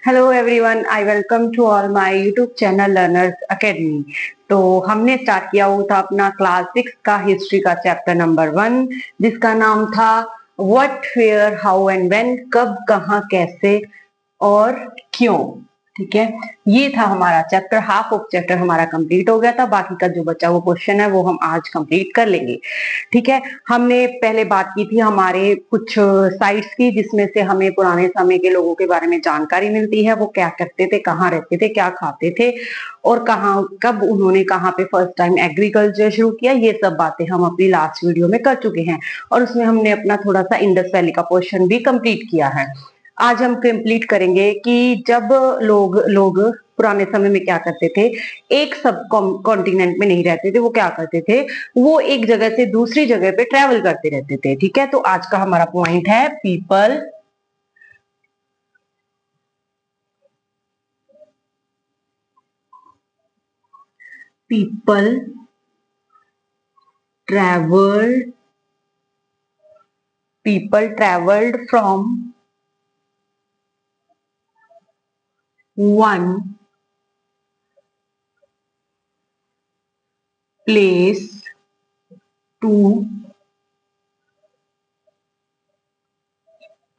Hello everyone, I welcome to all my YouTube channel Learners Academy. तो हमने start किया हुआ था अपना क्लास 6 का हिस्ट्री का चैप्टर नंबर 1, जिसका नाम था what, where, how and when, कब, कहाँ, कैसे और क्यों। ठीक है, ये था हमारा चैप्टर। हाफ ऑफ चैप्टर हमारा कंप्लीट हो गया था, बाकी का जो बचा हुआ क्वेश्चन है वो हम आज कंप्लीट कर लेंगे। ठीक है, हमने पहले बात की थी हमारे कुछ साइट्स की, जिसमें से हमें पुराने समय के लोगों के बारे में जानकारी मिलती है। वो क्या करते थे, कहाँ रहते थे, क्या खाते थे और कहाँ कब उन्होंने कहाँ पे फर्स्ट टाइम एग्रीकल्चर शुरू किया। ये सब बातें हम अपनी लास्ट वीडियो में कर चुके हैं और उसमें हमने अपना थोड़ा सा इंडस वैली का पोर्शन भी कंप्लीट किया है। आज हम कंप्लीट करेंगे कि जब लोग लोग पुराने समय में क्या करते थे, एक सब कॉन्टिनेंट में नहीं रहते थे। वो क्या करते थे, वो एक जगह से दूसरी जगह पे ट्रेवल करते रहते थे। ठीक है, तो आज का हमारा पॉइंट है people people travelled from one place to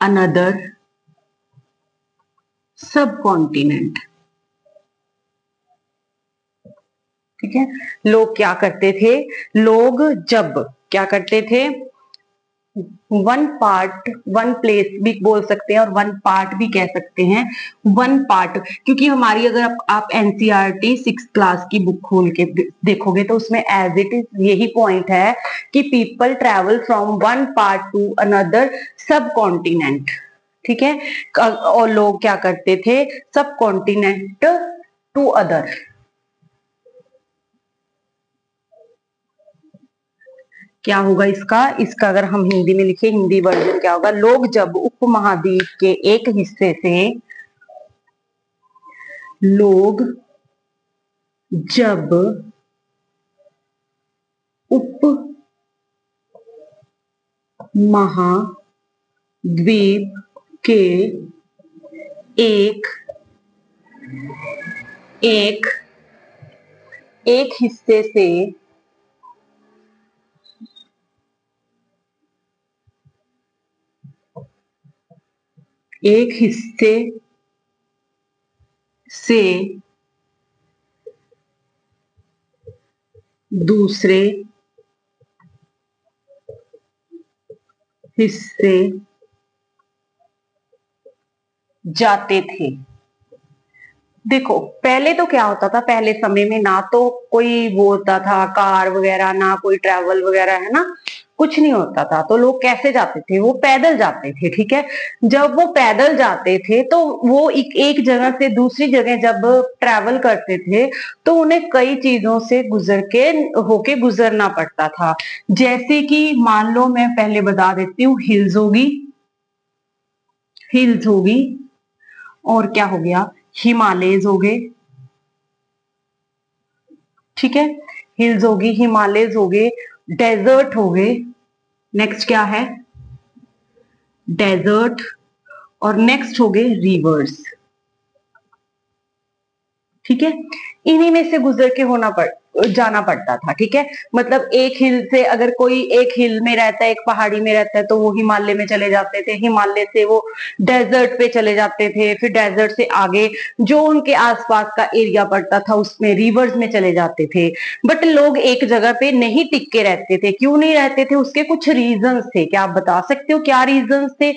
another subcontinent. ठीक है, लोग क्या करते थे, लोग जब क्या करते थे, वन पार्ट, वन प्लेस भी बोल सकते हैं और वन पार्ट भी कह सकते हैं। वन पार्ट क्योंकि हमारी अगर आप एनसीईआरटी 6 क्लास की बुक खोल के देखोगे तो उसमें एज इट इज यही पॉइंट है कि people travel from one part two another subcontinent. ठीक है, और लोग क्या करते थे, सब कॉन्टिनेंट टू अदर। क्या होगा इसका अगर हम हिंदी में लिखे, हिंदी वर्जन क्या होगा, लोग जब उपमहाद्वीप के एक हिस्से से, लोग जब उप महाद्वीप के एक एक एक हिस्से से एक हिस्से से दूसरे हिस्से जाते थे। देखो, पहले तो क्या होता था, पहले समय में ना तो कोई वो होता था कार वगैरह, ना कोई ट्रैवल वगैरह, है ना, कुछ नहीं होता था। तो लोग कैसे जाते थे, वो पैदल जाते थे। ठीक है, जब वो पैदल जाते थे तो वो एक जगह से दूसरी जगह जब ट्रैवल करते थे तो उन्हें कई चीजों से होके गुजरना पड़ता था। जैसे कि मान लो, मैं पहले बता देती हूँ, हिल्स होगी और क्या हो गया, हिमालयज हो गए। ठीक है, हिल्स होगी, हिमालयज हो गए, डेजर्ट हो गए। नेक्स्ट क्या है, डेजर्ट। और नेक्स्ट हो गए रिवर्स। ठीक है, इन्हीं में से गुजर के जाना पड़ता था। ठीक है, मतलब एक हिल से अगर कोई एक हिल में रहता है, एक पहाड़ी में रहता है, तो वो हिमालय में चले जाते थे, हिमालय से वो डेजर्ट पे चले जाते थे, फिर डेजर्ट से आगे जो उनके आसपास का एरिया पड़ता था उसमें रिवर्स में चले जाते थे। बट लोग एक जगह पे नहीं टिक के रहते थे। क्यों नहीं रहते थे, उसके कुछ रीजंस थे। क्या आप बता सकते हो क्या रीजंस थे?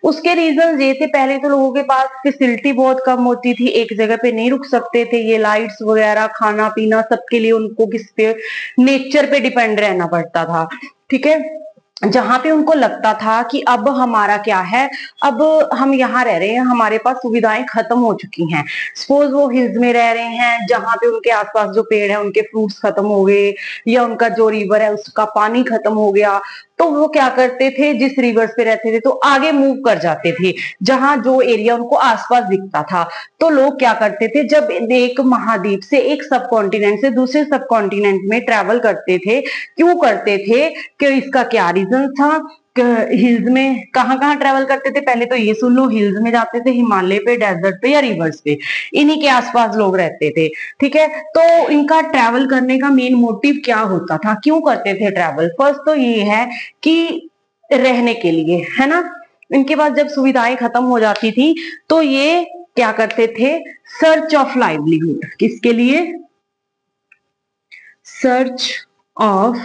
उसके रीजंस ये थे, पहले तो लोगों के पास फैसिलिटी बहुत कम होती थी, एक जगह पे नहीं रुक सकते थे। ये लाइट्स वगैरह, खाना पीना, सबके लिए उनको किस पे, नेचर पे डिपेंड रहना पड़ता था। ठीक है, जहां पे उनको लगता था कि अब हमारा क्या है, अब हम यहाँ रह रहे हैं, हमारे पास सुविधाएं खत्म हो चुकी हैं। सपोज वो हिल्स में रह रहे हैं जहां पे उनके आसपास जो पेड़ है उनके फ्रूट्स खत्म हो गए, या उनका जो रिवर है उसका पानी खत्म हो गया, तो वो क्या करते थे, जिस रिवर्स पे रहते थे तो आगे मूव कर जाते थे जहां जो एरिया उनको आसपास दिखता था। तो लोग क्या करते थे, जब एक महाद्वीप से एक सब कॉन्टिनेंट से दूसरे सब कॉन्टिनेंट में ट्रेवल करते थे, क्यों करते थे, कि इसका क्या रीजन था, हिल्स में कहाँ कहाँ ट्रेवल करते थे, पहले तो ये सुन लो, हिल्स में जाते थे, हिमालय पे, डेजर्ट पे या रिवर्स पे, इन्हीं के आसपास लोग रहते थे। ठीक है, तो इनका ट्रैवल करने का मेन मोटिव क्या होता था, क्यों करते थे ट्रैवल? फर्स्ट तो ये है कि रहने के लिए, है ना। इनके पास जब सुविधाएं खत्म हो जाती थी तो ये क्या करते थे, सर्च ऑफ लाइवलीहुड, किसके लिए? Search of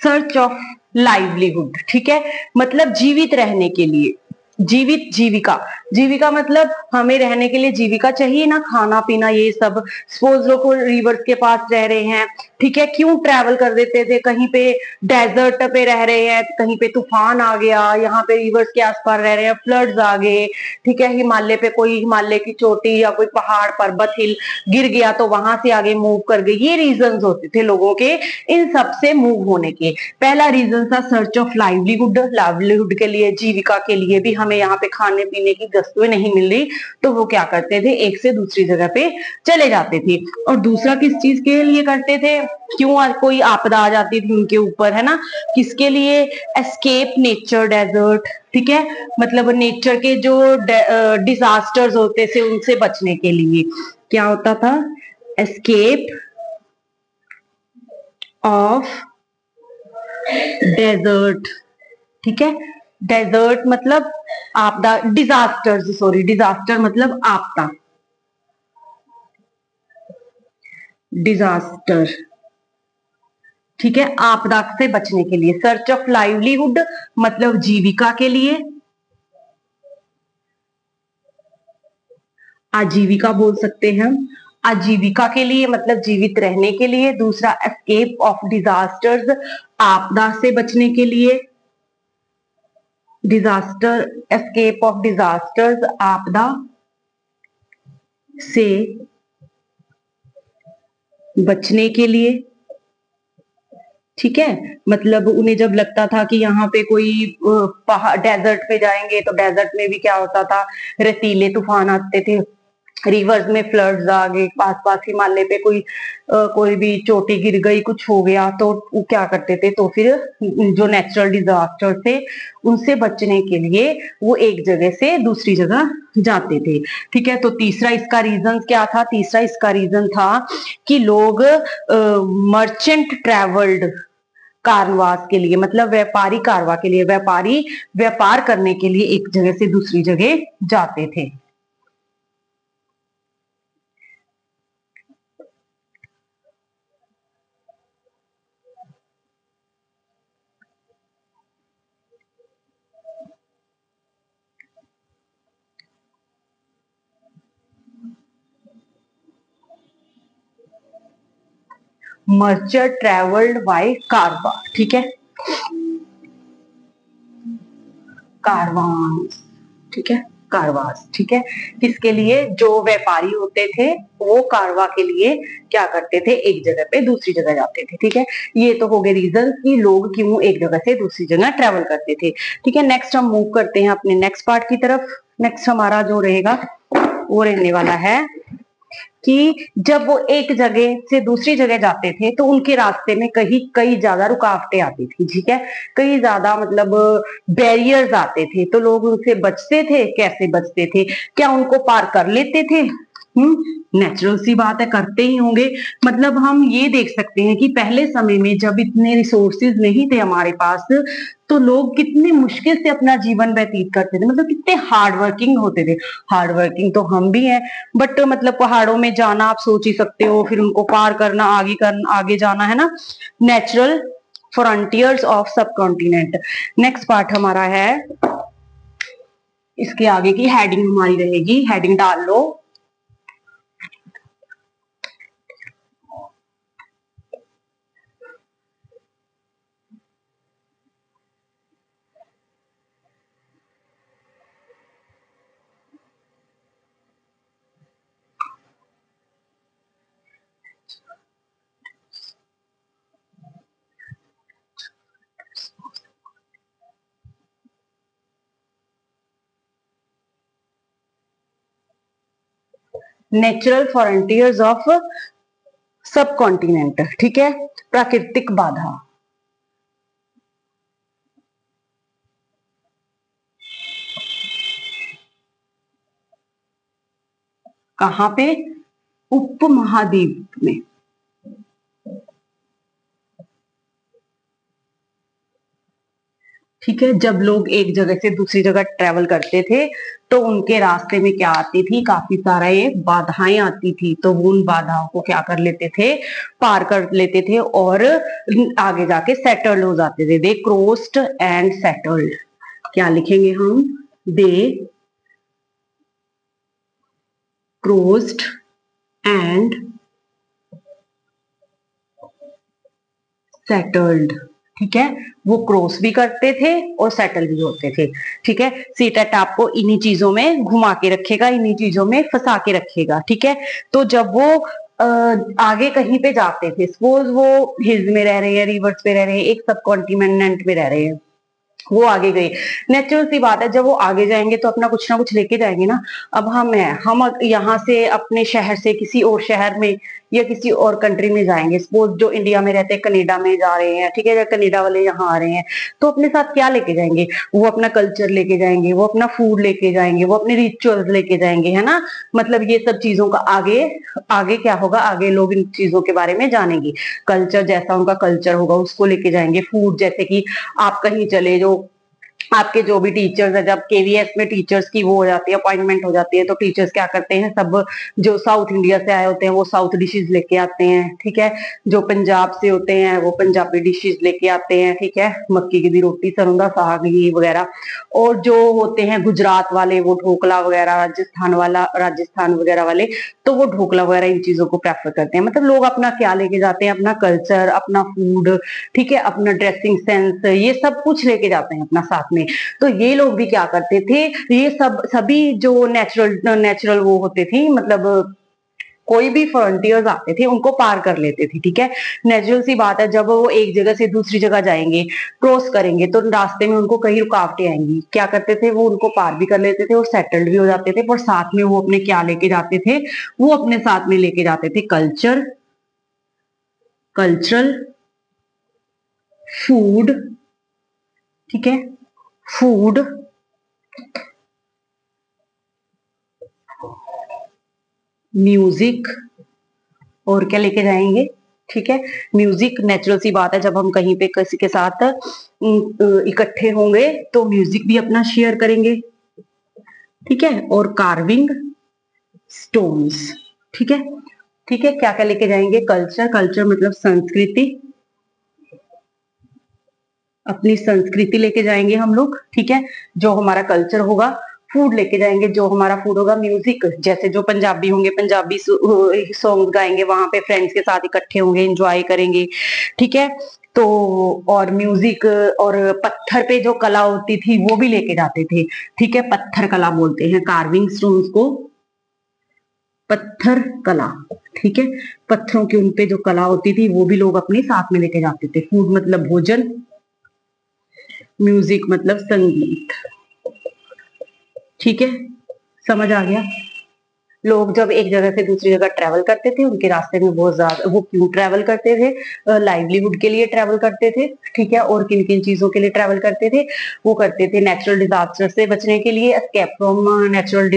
search of livelihood. ठीक है, मतलब जीवित रहने के लिए, जीवित जीविका, जीविका मतलब हमें रहने के लिए जीविका चाहिए ना, खाना पीना ये सब। सपोज लो कोई रिवर्स के पास रह रहे हैं, ठीक है, क्यों ट्रैवल कर देते थे, कहीं पे डेजर्ट पे रह रहे हैं, कहीं पे तूफान आ गया, यहाँ पे रिवर्स के आसपास रह रहे हैं, फ्लड्स आ गए, ठीक है, हिमालय पे कोई हिमालय की चोटी या कोई पहाड़ पर्वत हिल गिर गया तो वहां से आगे मूव कर गए, ये रीजंस होते थे लोगों के इन सब से मूव होने के। पहला रीजन था सर्च ऑफ लाइवलीहुड, लाइवलीहुड के लिए, जीविका के लिए भी, हमें यहाँ पे खाने पीने की वस्तुएं नहीं मिल रही तो वो क्या करते थे, एक से दूसरी जगह पे चले जाते थे। और दूसरा किस चीज के लिए करते थे, क्यों कोई आपदा आ जाती थी उनके ऊपर, है ना, किसके लिए? Escape nature desert. ठीक है, मतलब नेचर के जो डिजास्टर्स होते थे उनसे बचने के लिए क्या होता था, एस्केप ऑफ डेजर्ट। ठीक है, डेजर्ट मतलब आपदा, डिजास्टर, सॉरी, डिजास्टर मतलब आपदा, डिजास्टर। ठीक है, आपदा से बचने के लिए। सर्च ऑफ लाइवलीहुड मतलब जीविका के लिए, आजीविका बोल सकते हैं हम, आजीविका के लिए मतलब जीवित रहने के लिए। दूसरा एस्केप ऑफ डिजास्टर्स, आपदा से बचने के लिए, डिजास्टर, एस्केप ऑफ डिजास्टर्स, आपदा से बचने के लिए। ठीक है, मतलब उन्हें जब लगता था कि यहाँ पे कोई पहाड़, डेजर्ट पे जाएंगे तो डेजर्ट में भी क्या होता था, रेतीले तूफान आते थे, रिवर्स में फ्लड्स आ गए, पास पास हिमालय पे कोई भी चोटी गिर गई, कुछ हो गया तो वो क्या करते थे, तो फिर जो नेचुरल डिजास्टर थे उनसे बचने के लिए वो एक जगह से दूसरी जगह जाते थे। ठीक है, तो तीसरा इसका रीजन क्या था, तीसरा इसका रीजन था कि लोग मर्चेंट ट्रेवल्ड, कारवास के लिए, मतलब व्यापारी कारवा के लिए, व्यापारी व्यापार करने के लिए एक जगह से दूसरी जगह जाते थे। मर्चेंट ट्रेवल्ड बाय कारवा। ठीक है, कारवान। ठीक है, कारवास। ठीक है, किसके लिए? जो व्यापारी होते थे वो कारवा के लिए क्या करते थे, एक जगह पे दूसरी जगह जाते थे। ठीक है, ये तो हो गए रीजन कि लोग क्यों एक जगह से दूसरी जगह ट्रेवल करते थे। ठीक है, नेक्स्ट हम मूव करते हैं अपने नेक्स्ट पार्ट की तरफ। नेक्स्ट हमारा जो रहेगा वो रहने वाला है कि जब वो एक जगह से दूसरी जगह जाते थे तो उनके रास्ते में कहीं कई ज्यादा रुकावटें आती थी। ठीक है, कई ज्यादा मतलब बैरियर्स आते थे, तो लोग उनसे बचते थे, कैसे बचते थे, क्या उनको पार कर लेते थे? नेचुरल सी बात है, करते ही होंगे। मतलब हम ये देख सकते हैं कि पहले समय में जब इतने रिसोर्सेज नहीं थे हमारे पास तो लोग कितनी मुश्किल से अपना जीवन व्यतीत करते थे, मतलब कितने हार्ड वर्किंग होते थे। हार्ड वर्किंग तो हम भी हैं, बट मतलब पहाड़ों में जाना आप सोच ही सकते हो, फिर उनको पार करना, आगे जाना, है ना, नेचुरल फ्रंटियर्स ऑफ सब कॉन्टिनेंट। नेक्स्ट पार्ट हमारा है, इसके आगे की हेडिंग हमारी रहेगी, हेडिंग डाल लो, नेचुरल फ्रंटियर्स ऑफ सब कॉन्टिनेंट, ठीक है। प्राकृतिक बाधा, कहां पे? उपमहाद्वीप में, ठीक है। जब लोग एक जगह से दूसरी जगह ट्रेवल करते थे तो उनके रास्ते में क्या आती थी? काफी सारा ये बाधाएं आती थी, तो वो उन बाधाओं को क्या कर लेते थे? पार कर लेते थे और आगे जाके सेटल्ड हो जाते थे। दे क्रॉस्ड एंड सेटल्ड, क्या लिखेंगे हम? दे क्रॉस्ड एंड सेटल्ड, ठीक है। वो क्रॉस भी करते थे और सेटल भी होते थे, ठीक है। सीटेट आपको इन्हीं चीजों में घुमा के रखेगा, इन्हीं चीजों में फंसा के रखेगा, ठीक है। तो जब वो आगे कहीं पे जाते थे, सपोज वो हिल्स में रह रहे हैं, रिवर्स पे रह रहे हैं, एक सब कॉन्टिनेंट में रह रहे हैं, वो आगे गए, नेचुरल सी बात है, जब वो आगे जाएंगे तो अपना कुछ ना कुछ लेके जाएंगे ना। अब हम यहाँ से अपने शहर से किसी और शहर में या किसी और कंट्री में जाएंगे, सपोज जो इंडिया में रहते हैं कनाडा में जा रहे हैं, ठीक है, या कनाडा वाले यहाँ आ रहे हैं, तो अपने साथ क्या लेके जाएंगे? वो अपना कल्चर लेके जाएंगे, वो अपना फूड लेके जाएंगे, वो अपने रिचुअल्स लेके जाएंगे, है ना। मतलब ये सब चीजों का आगे आगे क्या होगा? आगे लोग इन चीजों के बारे में जानेंगे। कल्चर जैसा उनका कल्चर होगा उसको लेके जाएंगे। फूड, जैसे कि आप कहीं चले, जो आपके जो भी टीचर्स है, जब केवीएस में टीचर्स की वो हो जाती है, अपॉइंटमेंट हो जाती है, तो टीचर्स क्या करते हैं? सब जो साउथ इंडिया से आए होते हैं वो साउथ डिशेज लेके आते हैं, ठीक है। जो पंजाब से होते हैं वो पंजाबी डिशेज लेके आते हैं, ठीक है। मक्की की दी रोटी, सरों दा साग, ये वगैरह। और जो होते हैं गुजरात वाले, वो ढोकला वगैरह, राजस्थान वगैरह वाले, तो वो ढोकला वगैरह इन चीजों को प्रेफर करते हैं। मतलब लोग अपना क्या लेके जाते हैं? अपना कल्चर, अपना फूड, ठीक है, अपना ड्रेसिंग सेंस, ये सब कुछ लेके जाते हैं अपना साथ में। तो ये लोग भी क्या करते थे? ये सब सभी जो नेचुरल नेचुरल वो होते थे, मतलब कोई भी फ्रंटियर्स आते थे उनको पार कर लेते थे, ठीक है। नेचुरल सी बात है, जब वो एक जगह से दूसरी जगह जाएंगे, क्रॉस करेंगे, तो रास्ते में उनको कई रुकावटें आएंगी। क्या करते थे? वो उनको पार भी कर लेते थे और सेटल्ड भी हो जाते थे। पर साथ में वो अपने क्या लेके जाते थे? वो अपने साथ में लेके जाते थे कल्चर, कल्चरल, फूड, ठीक है, फूड, म्यूजिक, और क्या लेके जाएंगे? ठीक है, म्यूजिक। नेचुरल सी बात है, जब हम कहीं पे किसी के साथ इकट्ठे होंगे तो म्यूजिक भी अपना शेयर करेंगे, ठीक है। और कार्विंग स्टोन्स, ठीक है, ठीक है। क्या क्या लेके जाएंगे? कल्चर, कल्चर मतलब संस्कृति, अपनी संस्कृति लेके जाएंगे हम लोग, ठीक है, जो हमारा कल्चर होगा। फूड लेके जाएंगे, जो हमारा फूड होगा। म्यूजिक, जैसे जो पंजाबी होंगे पंजाबी सॉन्ग गाएंगे, वहां पे फ्रेंड्स के साथ इकट्ठे होंगे, एंजॉय करेंगे, ठीक है। तो और म्यूजिक, और पत्थर पे जो कला होती थी वो भी लेके जाते थे, ठीक है। पत्थर कला बोलते हैं, कार्विंग स्टोन्स को पत्थर कला, ठीक है। पत्थरों की उनपे जो कला होती थी वो भी लोग अपने साथ में लेके जाते थे। फूड मतलब भोजन, म्यूजिक मतलब संगीत, ठीक है। समझ आ गया? लोग जब एक जगह से दूसरी जगह ट्रेवल करते थे, उनके रास्ते में बहुत ज्यादा, वो क्यों ट्रेवल करते थे? लाइवलीहुड के लिए ट्रेवल करते थे, ठीक है। और किन किन चीजों के लिए ट्रेवल करते थे? वो करते थे नेचुरल डिजास्टर से बचने के लिए, एस्केप फ्रॉम नेचुरल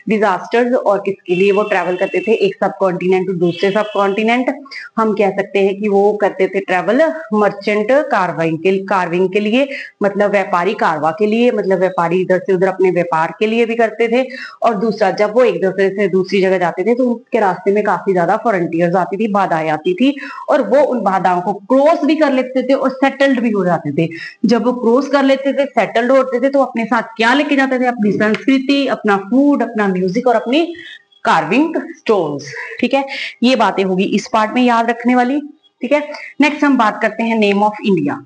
डिजास्टर्स। और किसके लिए वो ट्रेवल करते थे? एक सब कॉन्टिनेंट टू दूसरे सब कॉन्टिनेंट। हम कह सकते हैं कि वो करते थे ट्रेवल मर्चेंट कार्विंग के लिए, मतलब व्यापारी कारवा के लिए, मतलब व्यापारी इधर से उधर अपने व्यापार के लिए भी करते थे। और दूसरा, जब वो एक दूसरे से दूसरी जगह जाते थे तो उनके रास्ते में काफी ज्यादा फ्रंटियर्स आती थी, बाधाएं आती थी, और वो उन बाधाओं को क्रॉस भी कर लेते थे और सेटल्ड भी हो जाते थे। जब वो क्रॉस कर लेते थे, सेटल्ड होते थे, तो अपने साथ क्या लेके जाते थे? अपनी संस्कृति, अपना फूड, अपना म्यूजिक और अपनी कार्विंग स्टोन्स, ठीक है। ये बातें होगी इस पार्ट में याद रखने वाली, ठीक है। नेक्स्ट हम बात करते हैं नेम ऑफ इंडिया।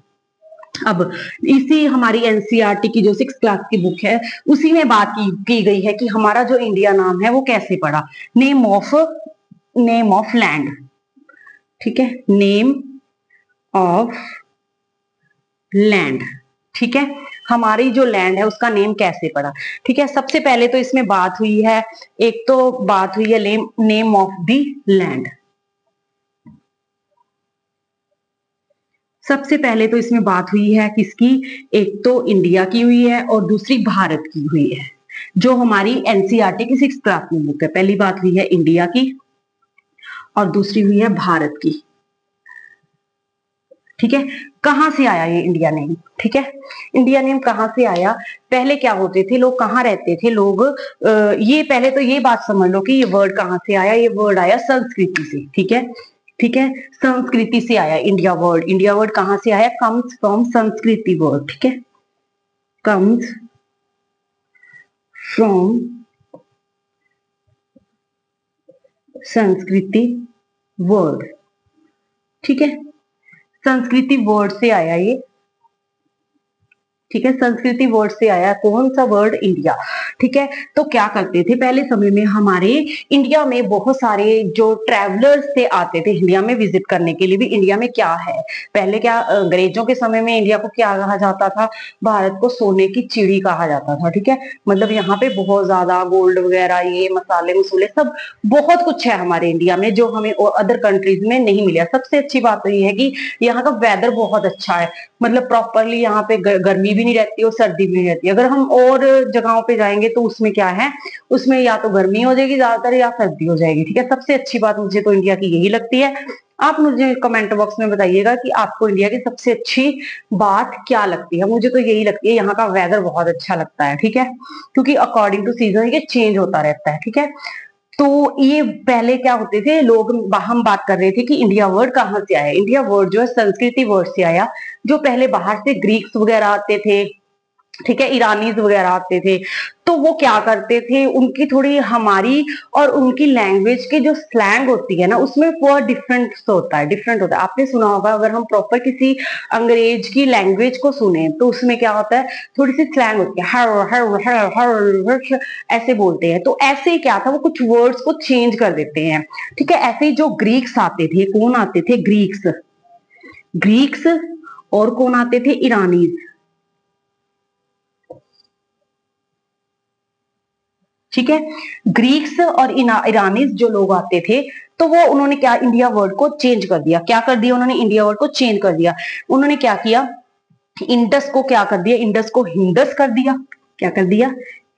अब इसी हमारी एनसीईआरटी की जो 6th क्लास की बुक है उसी में बात की गई है कि हमारा जो इंडिया नाम है वो कैसे पड़ा। नेम ऑफ लैंड, ठीक है, नेम ऑफ लैंड, ठीक है। हमारी जो लैंड है उसका नेम कैसे पड़ा, ठीक है। सबसे पहले तो इसमें बात हुई है, एक तो बात हुई है नेम ऑफ द लैंड, सबसे पहले तो इसमें बात हुई है किसकी, एक तो इंडिया की हुई है और दूसरी भारत की हुई है, जो हमारी एनसीईआरटी की 6th क्लास में बुक है। पहली बात हुई है इंडिया की और दूसरी हुई है भारत की। ठीक है, कहां से आया ये इंडिया नेम? ठीक है, इंडिया नेम कहां से आया? पहले क्या होते थे लोग, कहाँ रहते थे लोग, ये पहले तो ये बात समझ लो कि ये वर्ड कहां से आया। ये वर्ड आया संस्कृति से। ठीक है, ठीक है, संस्कृति से आया इंडिया वर्ड। इंडिया वर्ड कहां से आया? कम्स फ्रॉम संस्कृति वर्ड। ठीक है, कम्स फ्रॉम संस्कृति वर्ड। ठीक है, संस्कृति वर्ड से आया ये। ठीक है, संस्कृति वर्ड से आया। कौन सा वर्ड? इंडिया। ठीक है, तो क्या करते थे पहले समय में, हमारे इंडिया में बहुत सारे जो ट्रैवलर्स थे आते थे इंडिया में विजिट करने के लिए भी। इंडिया में क्या है, पहले क्या अंग्रेजों के समय में इंडिया को क्या कहा जाता था? भारत को सोने की चिड़ी कहा जाता था। ठीक है, मतलब यहाँ पे बहुत ज्यादा गोल्ड वगैरह, ये मसाले मसूले सब बहुत कुछ है हमारे इंडिया में जो हमें अदर कंट्रीज में नहीं मिला। सबसे अच्छी बात तो ये है कि यहाँ का वेदर बहुत अच्छा है, मतलब प्रॉपरली यहाँ पे गर्मी भी नहीं रहती और सर्दी भी नहीं रहती। अगर हम और जगहों पे जाएंगे तो उसमें क्या है, उसमें या तो गर्मी हो जाएगी ज्यादातर या सर्दी हो जाएगी। ठीक है, सबसे अच्छी बात मुझे तो इंडिया की यही लगती है। आप मुझे कमेंट बॉक्स में बताइएगा कि आपको इंडिया की सबसे अच्छी बात क्या लगती है। मुझे तो यही लगती है, यहाँ का वेदर बहुत अच्छा लगता है। ठीक है, क्योंकि अकॉर्डिंग टू सीजन ये चेंज होता रहता है। ठीक है, तो ये पहले क्या होते थे लोग, हम बात कर रहे थे कि इंडिया वर्ड कहाँ से आया। इंडिया वर्ड जो है संस्कृति वर्ड से आया, जो पहले बाहर से ग्रीक्स वगैरह आते थे। ठीक है, ईरानीज वगैरह आते थे, तो वो क्या करते थे, उनकी थोड़ी हमारी और उनकी लैंग्वेज की जो स्लैंग होती है ना, उसमें वो डिफरेंट होता है। आपने सुना होगा, अगर हम प्रॉपर किसी अंग्रेज की लैंग्वेज को सुने तो उसमें क्या होता है, थोड़ी सी स्लैंग होती है, हर हर हर हर ऐसे बोलते हैं। तो ऐसे ही क्या था, वो कुछ वर्ड्स को चेंज कर देते हैं। ठीक है, ऐसे ही जो ग्रीक्स आते थे, कौन आते थे? ग्रीक्स। ग्रीक्स और कौन आते थे? ईरानीज। ठीक है, ग्रीक्स और ईरानीज जो लोग आते थे, तो वो उन्होंने क्या, इंडिया वर्ड को चेंज कर दिया। क्या कर दिया उन्होंने? इंडिया वर्ड को चेंज कर दिया। उन्होंने क्या किया, इंडस को क्या कर दिया, इंडस को हिंदस कर दिया। क्या कर दिया?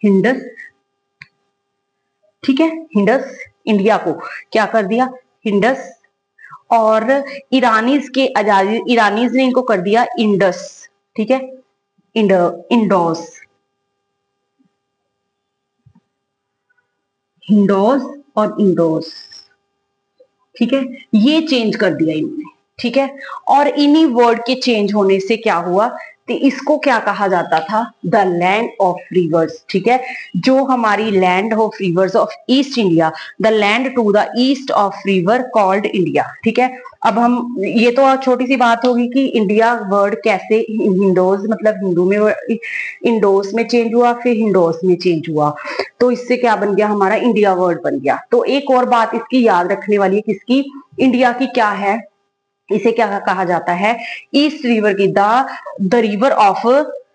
हिंदस। ठीक है, हिंदस। इंडिया को क्या कर दिया? हिंदस। और ईरानीज के आजादी, ईरानीज ने इनको कर दिया इंडस। ठीक है, इंडोस। हिंडोस और इंडोस। ठीक है, ये चेंज कर दिया इन्होंने। ठीक है, और इन्हीं वर्ड के चेंज होने से क्या हुआ, तो इसको क्या कहा जाता था? The land of rivers. ठीक है, जो हमारी land of rivers of east India, the land to the east of river called India. ठीक है, अब हम, ये तो छोटी सी बात होगी कि इंडिया वर्ड कैसे हिंदोज, मतलब हिंदू में इंडोस में चेंज हुआ, फिर हिंडोस में चेंज हुआ, तो इससे क्या बन गया, हमारा इंडिया वर्ड बन गया। तो एक और बात इसकी याद रखने वाली है, किसकी? इंडिया की। क्या है, इसे क्या कहा जाता है? ईस्ट रिवर की, द रिवर ऑफ,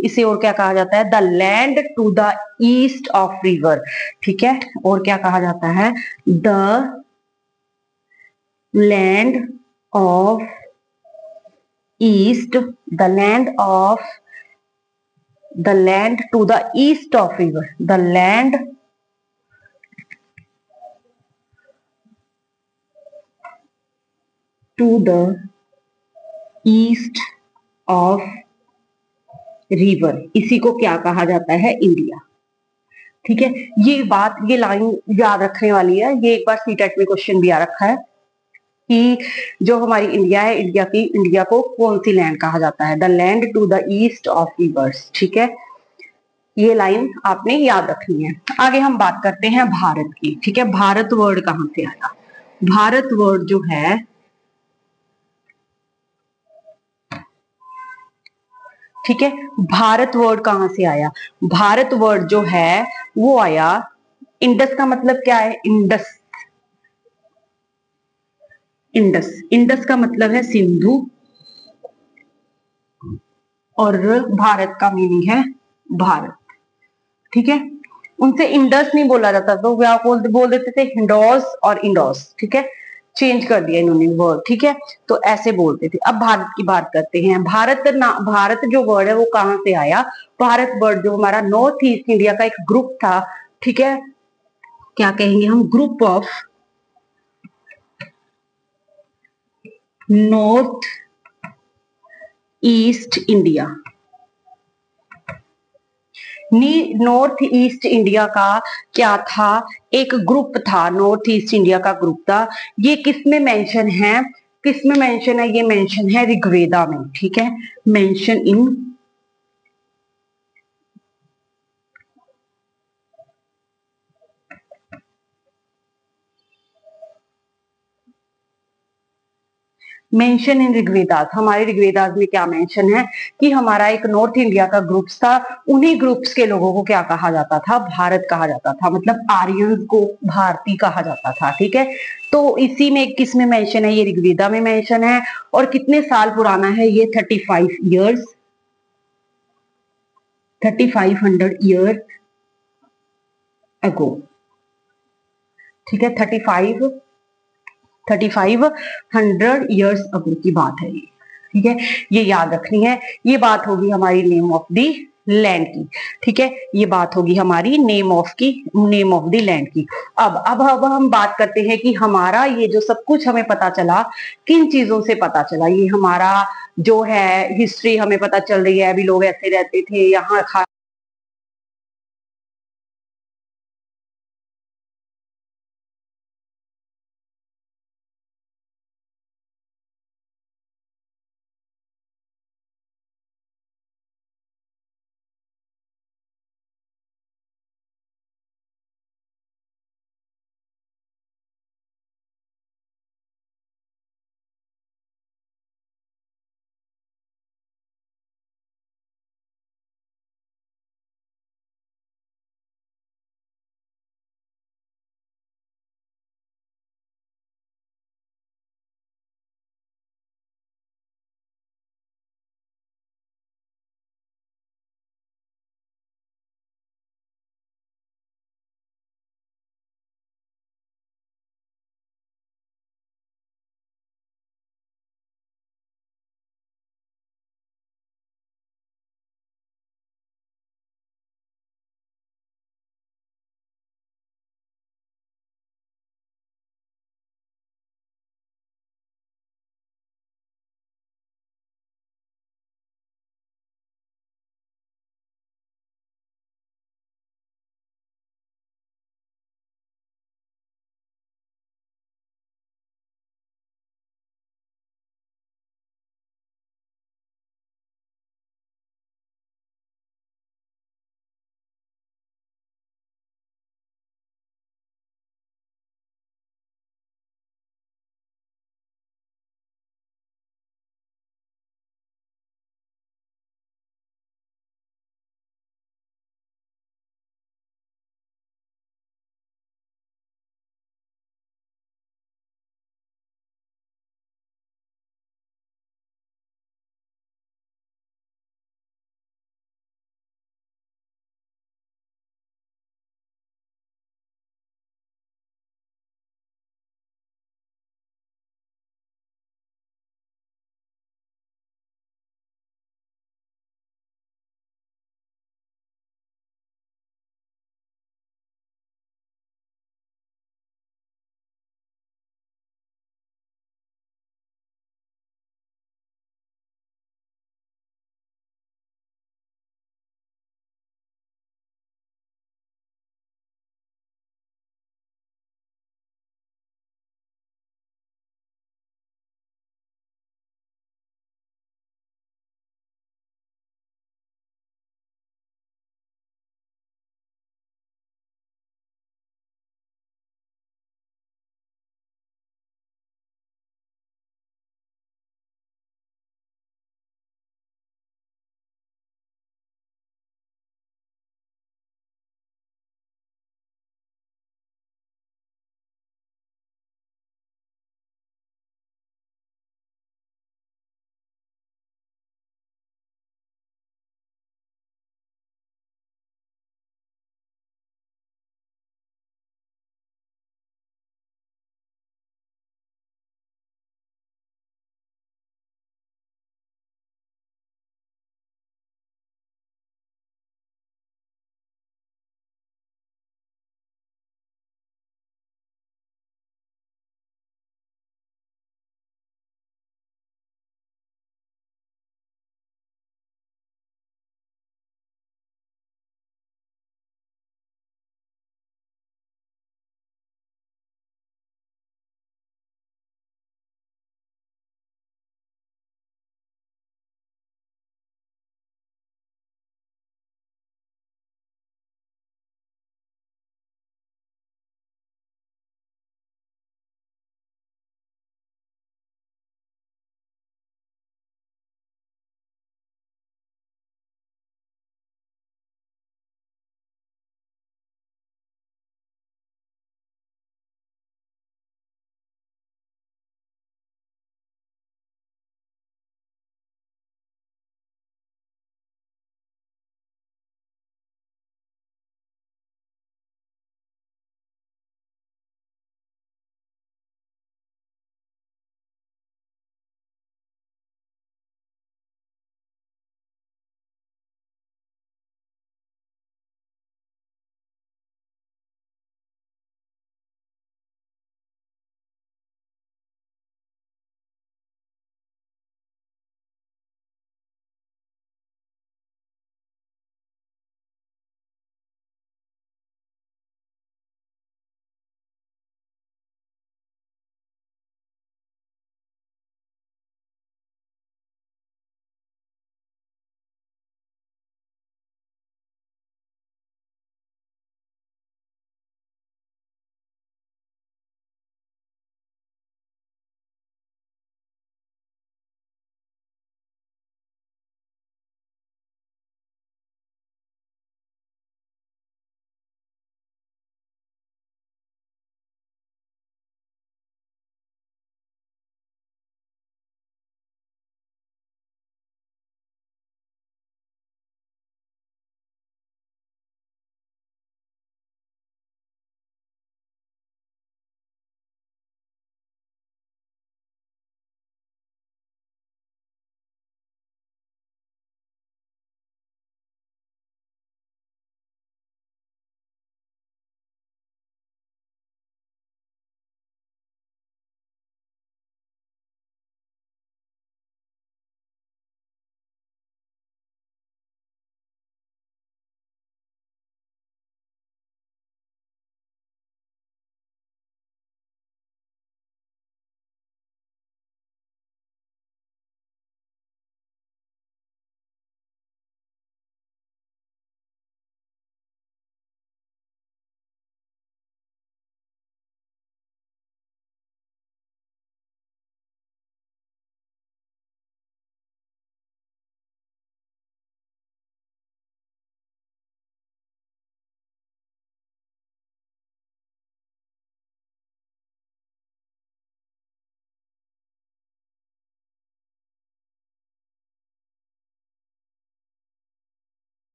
इसे और क्या कहा जाता है? The land to the east of river. ठीक है, और क्या कहा जाता है? The land of east, the land of, the land to the east of river, the land to the east of river, इसी को क्या कहा जाता है? इंडिया। ठीक है, ये बात, ये लाइन याद रखने वाली है। ये एक बार सीटेट में क्वेश्चन भी आ रखा है कि जो हमारी इंडिया है, इंडिया को कौन सी लैंड कहा जाता है? The land to the east of rivers. ठीक है, ये लाइन आपने याद रखनी है। आगे हम बात करते हैं भारत की। ठीक है, भारत वर्ड कहां से आया? भारत वर्ड जो है, ठीक है, भारत वर्ड कहां से आया? भारत वर्ड जो है वो आया, इंडस का मतलब क्या है? इंडस। इंडस, इंडस का मतलब है सिंधु, और भारत का मीनिंग है भारत। ठीक है, उनसे इंडस नहीं बोला जाता, तो क्या बोल देते थे? हिंडोस और इंडोस। ठीक है, चेंज कर दिया इन्होंने वर्ड, ठीक है। तो ऐसे बोलते थे। अब भारत की बात करते हैं। भारत जो वर्ड है वो कहां से आया? भारत वर्ड जो हमारा नॉर्थ ईस्ट इंडिया का एक ग्रुप था, ठीक है, क्या कहेंगे हम, group of north east India. North east India का क्या था? एक ग्रुप था, नॉर्थ ईस्ट इंडिया का ग्रुप था। ये किसमें मेंशन है? किसमें मेंशन है? ये मेंशन है ऋग्वेदा में, ठीक है, mention in mention in Rigvedas. हमारे ऋग्वेदास में क्या मेंशन है कि हमारा एक नॉर्थ इंडिया का ग्रुप्स था, उन्हीं ग्रुप्स के लोगों को क्या कहा जाता था? भारत कहा जाता था, मतलब आर्यंस को भारतीय कहा जाता था, ठीक है। तो इसी में किस में मेंशन है? ये ऋग्वेदा में मेंशन है। और कितने साल पुराना है ये? 35 ईयर्स, 3500 ईयर अगो, ठीक है, 3500 ईयर्स अगो की बात है ये, ठीक है। ये याद रखनी है। ये बात होगी हमारी नेम ऑफ दी लैंड की, ठीक है। ये बात होगी हमारी नेम ऑफ दी लैंड की। अब हम बात करते हैं कि हमारा ये जो सब कुछ हमें पता चला, किन चीजों से पता चला? ये हमारा जो है हिस्ट्री हमें पता चल रही है, अभी लोग ऐसे रहते थे, यहाँ